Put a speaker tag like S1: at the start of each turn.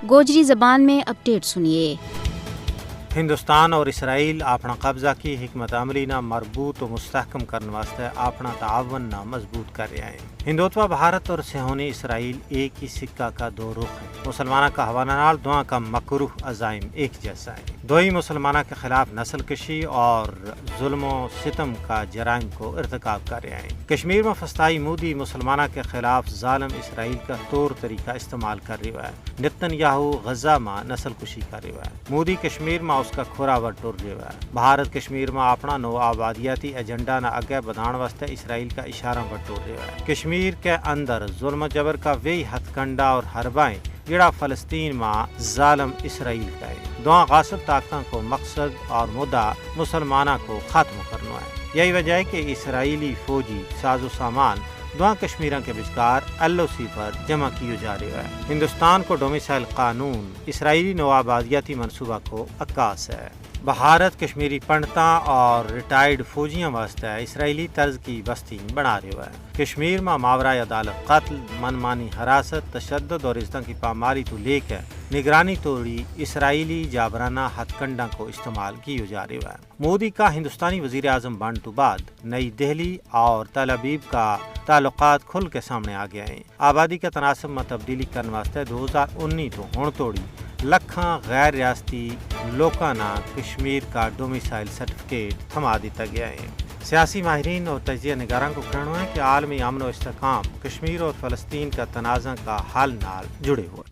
S1: گوجری زبان میں اپڈیٹ سنیے۔
S2: ہندوستان اور اسرائیل اپنا قبضہ کی حکمت عملی نہ مربوط و مستحکم کرنے واسطے اپنا تعاون نہ مضبوط کر رہے ہیں۔ ہندوتوا بھارت اور صہیونی اسرائیل ایک ہی سکہ کا دو رخ ہے۔ مسلمانہ کا حوالہ نال دعا کا مکروہ عزائم ایک جیسا ہے۔ دوئی مسلمانہ کے خلاف نسل کشی اور ظلم و ستم کا جرائم کو ارتکاب کر رہے ہیں۔ کشمیر میں فسطائی مودی مسلمانہ کے خلاف ظالم اسرائیل کا طور طریقہ استعمال کر رہا ہے۔ نتن یاہو غزہ میں نسل کشی کر رہا ہے۔ مودی کشمیر میں اس کا کھوراور ٹر رہا ہے۔ بھارت کشمیر میں اپنا نو آبادیاتی ایجنڈا نہ اگے بڑھان واسطے اسرائیل کا اشارہ بٹور رہا ہے۔ کشمیر کے اندر ظلم جبر کا وہی ہتھ کنڈا اور حربائیں جڑا فلسطین میں ظالم اسرائیل کا ہے۔ دونوں غاصب طاقتوں کو مقصد اور مدعا مسلمانہ کو ختم کرنا ہے۔ یہی وجہ ہے کہ اسرائیلی فوجی ساز و سامان دونوں کشمیروں کے بچکار LOC پر جمع کیے جا رہے ہیں۔ ہندوستان کو ڈومیسائل قانون اسرائیلی نوآبادیاتی منصوبہ کو عکاس ہے۔ بھارت کشمیری پنڈتاں اور ریٹائرڈ فوجیوں واسطے اسرائیلی طرز کی بستی بنا رہا ہے۔ کشمیر میں ماورائے عدالت قتل، منمانی حراست، تشدد اور عزتوں کی پامالی تو لے کر نگرانی توڑی اسرائیلی جابرانہ ہتھ کنڈا کو استعمال کیا جا رہا ہے۔ مودی کا ہندوستانی وزیر اعظم بننے تو بعد نئی دہلی اور تل ابیب کا تعلقات کھل کے سامنے آ گیا ہیں۔ آبادی کے تناسب میں تبدیلی کرنے واسطے 2019 تو ہون توڑی لکھاں غیر ریاستی لوکاں نا کشمیر کا ڈومیسائل سرٹیفکیٹ تھما دیتا گیا ہے۔ سیاسی ماہرین اور تجزیہ نگاراں کو کہنا ہے کہ عالمی امن و استحکام کشمیر اور فلسطین کا تنازع کا حل نال جڑے ہوئے۔